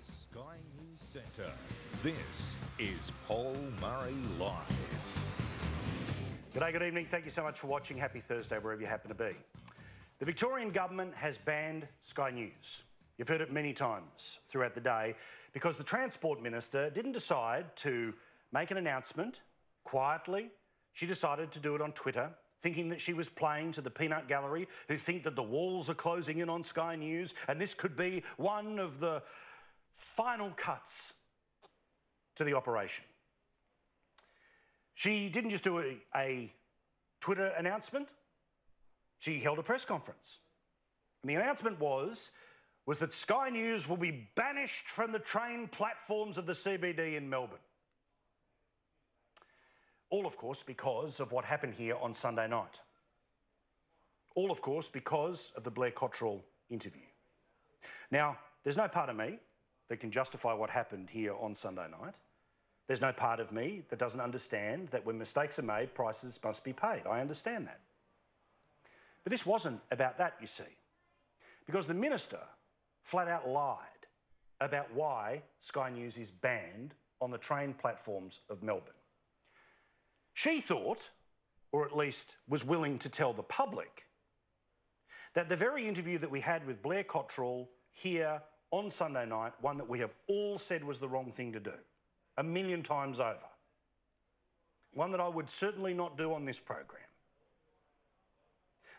Sky News Centre. This is Paul Murray Live. G'day, good evening. Thank you so much for watching. Happy Thursday, wherever you happen to be. The Victorian government has banned Sky News. You've heard it many times throughout the day because the Transport Minister didn't decide to make an announcement quietly. She decided to do it on Twitter, thinking that she was playing to the peanut gallery who think that the walls are closing in on Sky News and this could be one of the final cuts to the operation. She didn't just do a Twitter announcement, she held a press conference. And the announcement was that Sky News will be banished from the train platforms of the CBD in Melbourne. All, of course, because of what happened here on Sunday night. All, of course, because of the Blair Cottrell interview. Now, there's no part of me that can justify what happened here on Sunday night. There's no part of me that doesn't understand that when mistakes are made, prices must be paid. I understand that. But this wasn't about that, you see, because the minister flat out lied about why Sky News is banned on the train platforms of Melbourne. She thought, or at least was willing to tell the public, that the very interview that we had with Blair Cottrell here on Sunday night, one that we have all said was the wrong thing to do, 1,000,000 times over, one that I would certainly not do on this program,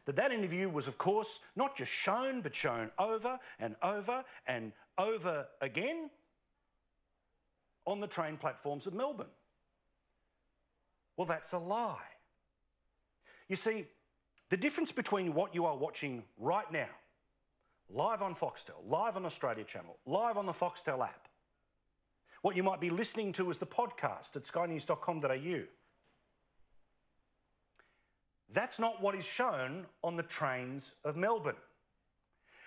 that interview was, of course, not just shown, but shown over and over and over again on the train platforms of Melbourne. Well, that's a lie. You see, the difference between what you are watching right now, live on Foxtel, live on Australia Channel, live on the Foxtel app, what you might be listening to as the podcast at skynews.com.au, that's not what is shown on the trains of Melbourne.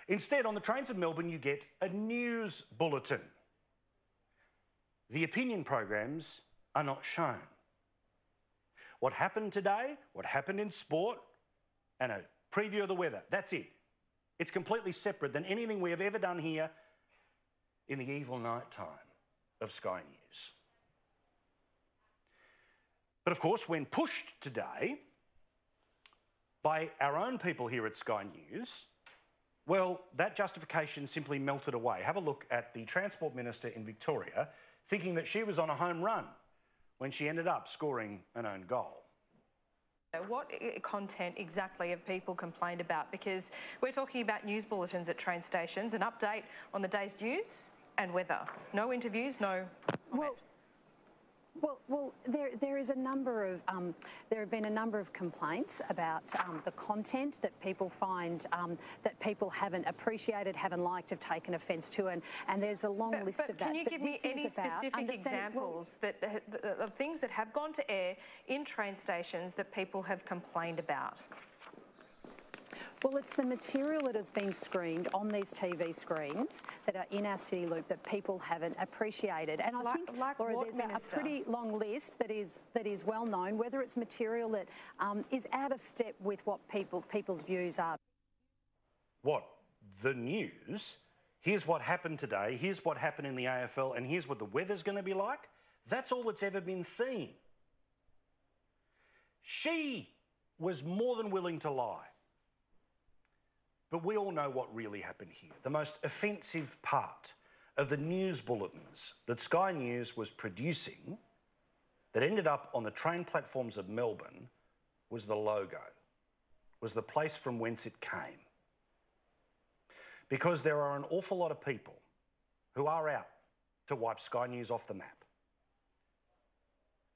Instead, on the trains of Melbourne, you get a news bulletin. The opinion programs are not shown. What happened today, what happened in sport, and a preview of the weather, that's it. It's completely separate than anything we have ever done here in the evil night time of Sky News. But of course, when pushed today by our own people here at Sky News, well, that justification simply melted away. Have a look at the Transport Minister in Victoria thinking that she was on a home run when she ended up scoring an own goal. What content exactly have people complained about? Because we're talking about news bulletins at train stations, an update on the day's news and weather. No interviews, no comment. Well, there is a number of there have been a number of complaints about the content that people find that people haven't appreciated, haven't liked, have taken offence to, and there's a long list of that. Can you give me any specific examples of things that have gone to air in train stations that people have complained about? Well, it's the material that has been screened on these TV screens that are in our city loop that people haven't appreciated. And I think, Laura, there's a pretty long list that is well known, whether it's material that is out of step with what people's views are. What? The news? Here's what happened today, here's what happened in the AFL, and here's what the weather's going to be like? That's all that's ever been seen. She was more than willing to lie. But we all know what really happened here. The most offensive part of the news bulletins that Sky News was producing that ended up on the train platforms of Melbourne was the logo, was the place from whence it came. Because there are an awful lot of people who are out to wipe Sky News off the map.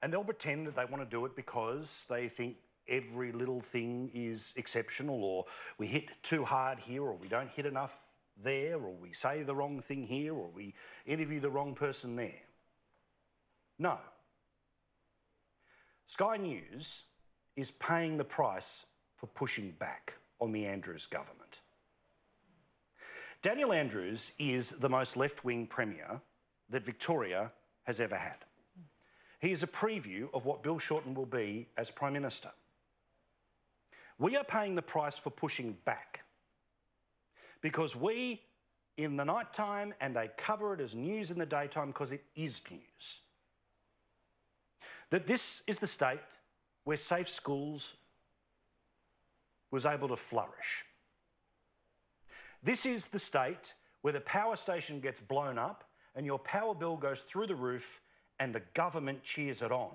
And they'll pretend that they want to do it because they think every little thing is exceptional, or we hit too hard here, or we don't hit enough there, or we say the wrong thing here, or we interview the wrong person there. No. Sky News is paying the price for pushing back on the Andrews government. Daniel Andrews is the most left-wing premier that Victoria has ever had. He is a preview of what Bill Shorten will be as Prime Minister. We are paying the price for pushing back because we in the night time and they cover it as news in the daytime because it is news. That this is the state where safe schools was able to flourish. This is the state where the power station gets blown up and your power bill goes through the roof and the government cheers it on.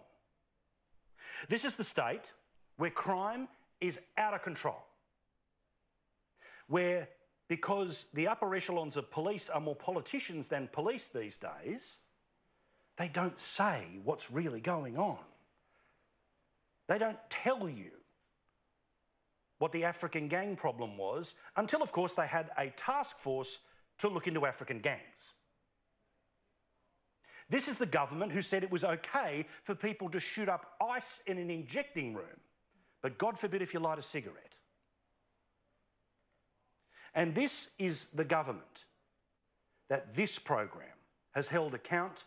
This is the state where crime is out of control, where because the upper echelons of police are more politicians than police these days, they don't say what's really going on. They don't tell you what the African gang problem was until, of course, they had a task force to look into African gangs. This is the government who said it was okay for people to shoot up ice in an injecting room, but God forbid if you light a cigarette. And this is the government that this program has held account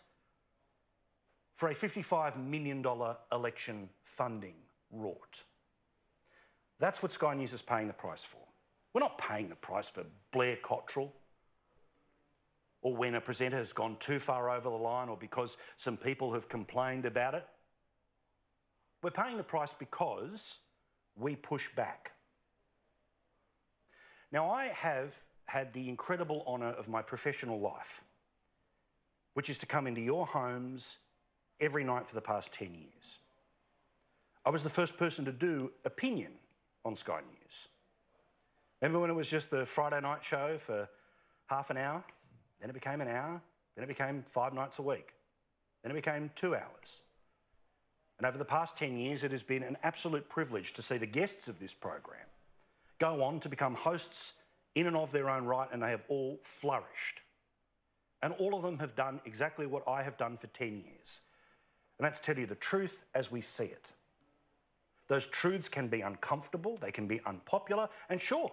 for a $55 million election funding rort. That's what Sky News is paying the price for. We're not paying the price for Blair Cottrell or when a presenter has gone too far over the line or because some people have complained about it. We're paying the price because we push back. Now, I have had the incredible honour of my professional life, which is to come into your homes every night for the past 10 years. I was the first person to do opinion on Sky News. Remember when it was just the Friday night show for half an hour? Then it became an hour. Then it became 5 nights a week. Then it became 2 hours. And over the past 10 years, it has been an absolute privilege to see the guests of this program go on to become hosts in and of their own right, and they have all flourished. And all of them have done exactly what I have done for 10 years. And that's tell you the truth as we see it. Those truths can be uncomfortable, they can be unpopular, and sure,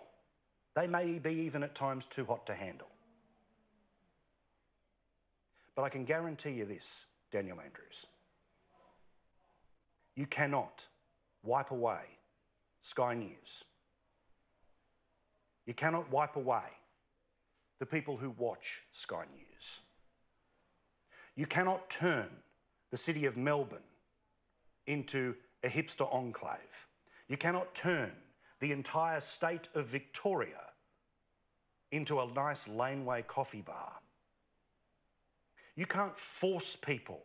they may be even at times too hot to handle. But I can guarantee you this, Daniel Andrews. You cannot wipe away Sky News. You cannot wipe away the people who watch Sky News. You cannot turn the city of Melbourne into a hipster enclave. You cannot turn the entire state of Victoria into a nice laneway coffee bar. You can't force people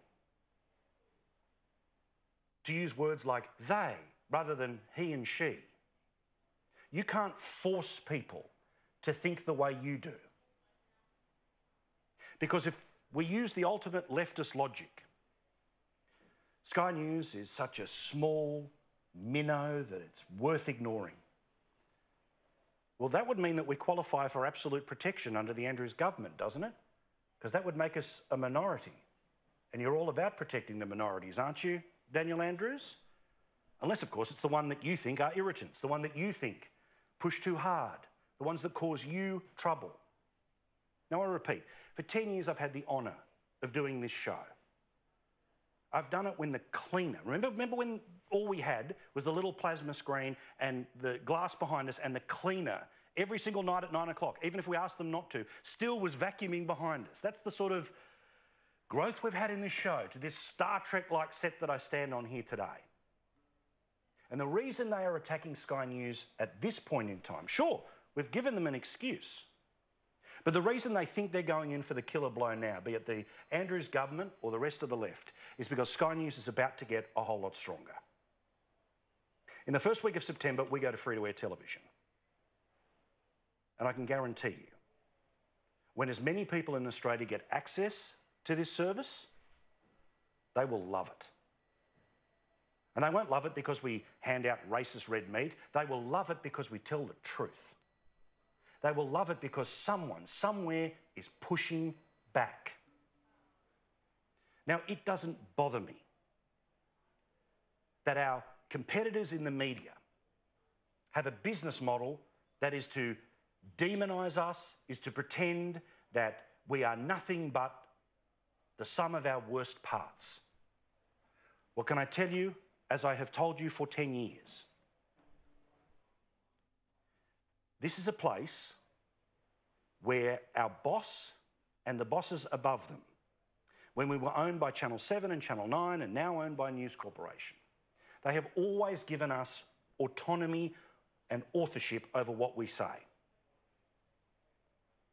to use words like they rather than he and she. You can't force people to think the way you do. Because if we use the ultimate leftist logic, Sky News is such a small minnow that it's worth ignoring. Well, that would mean that we qualify for absolute protection under the Andrews government, doesn't it? Because that would make us a minority. And you're all about protecting the minorities, aren't you, Daniel Andrews? Unless, of course, it's the one that you think are irritants, the one that you think push too hard, the ones that cause you trouble. Now, I repeat, for 10 years I've had the honour of doing this show. I've done it when the cleaner, remember when all we had was the little plasma screen and the glass behind us, and the cleaner every single night at 9 o'clock, even if we asked them not to, still was vacuuming behind us. That's the sort of growth we've had in this show, to this Star Trek-like set that I stand on here today. And the reason they are attacking Sky News at this point in time, sure, we've given them an excuse, but the reason they think they're going in for the killer blow now, be it the Andrews government or the rest of the left, is because Sky News is about to get a whole lot stronger. In the first week of September, we go to free-to-air television. And I can guarantee you, when as many people in Australia get access to this service, they will love it. And they won't love it because we hand out racist red meat. They will love it because we tell the truth. They will love it because someone, somewhere, is pushing back. Now, it doesn't bother me that our competitors in the media have a business model that is to demonise us, is to pretend that we are nothing but the sum of our worst parts. What can I tell you, as I have told you for 10 years? This is a place where our boss and the bosses above them, when we were owned by Channel 7 and Channel 9 and now owned by News Corporation, they have always given us autonomy and authorship over what we say.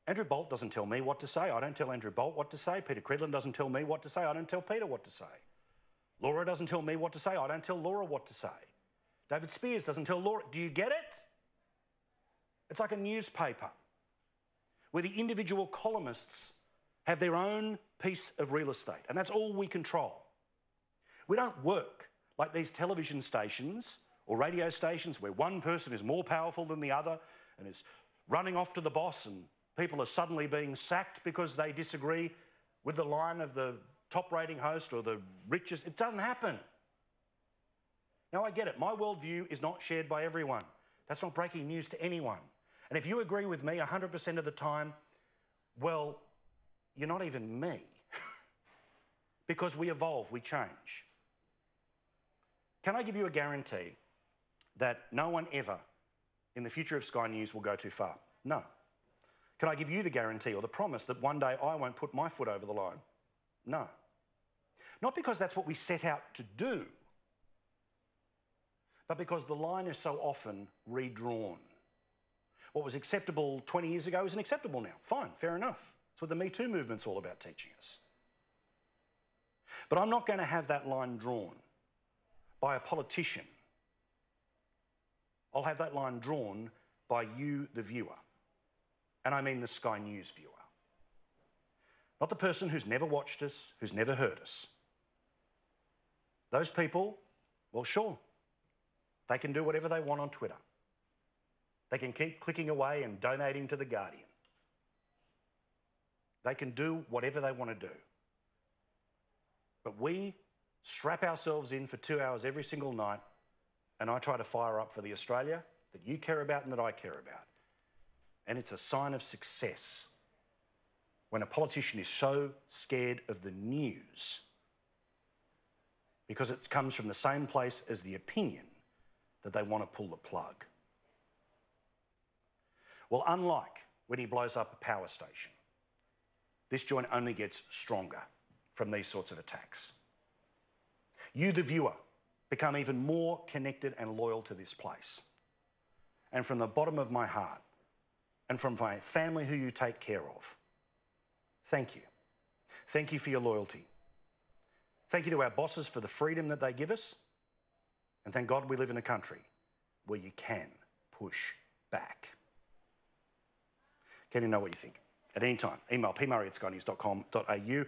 Andrew Bolt doesn't tell me what to say. I don't tell Andrew Bolt what to say. Peter Credlin doesn't tell me what to say. I don't tell Peter what to say. Laura doesn't tell me what to say. I don't tell Laura what to say. David Spears doesn't tell Laura. Do you get it? It's like a newspaper where the individual columnists have their own piece of real estate, and that's all we control. We don't work like these television stations or radio stations where one person is more powerful than the other and is running off to the boss, and people are suddenly being sacked because they disagree with the line of the top rating host or the richest. It doesn't happen. Now, I get it. My worldview is not shared by everyone. That's not breaking news to anyone. And if you agree with me 100% of the time, well, you're not even me. Because we evolve, we change. Can I give you a guarantee that no one ever in the future of Sky News will go too far? No. Can I give you the guarantee or the promise that one day I won't put my foot over the line? No. Not because that's what we set out to do, but because the line is so often redrawn. What was acceptable 20 years ago isn't acceptable now. Fine, fair enough. That's what the Me Too movement's all about teaching us. But I'm not going to have that line drawn by a politician. I'll have that line drawn by you, the viewer. And I mean the Sky News viewer. Not the person who's never watched us, who's never heard us. Those people, well, sure, they can do whatever they want on Twitter. They can keep clicking away and donating to The Guardian. They can do whatever they want to do. But we strap ourselves in for 2 hours every single night, and I try to fire up for the Australia that you care about and that I care about. And it's a sign of success when a politician is so scared of the news because it comes from the same place as the opinion that they want to pull the plug. Well, unlike when he blows up a power station, this joint only gets stronger from these sorts of attacks. You, the viewer, become even more connected and loyal to this place. And from the bottom of my heart, and from my family who you take care of, thank you. Thank you for your loyalty. Thank you to our bosses for the freedom that they give us. And thank God we live in a country where you can push back. Can you know what you think? At any time, email pmurray@skynews.com.au.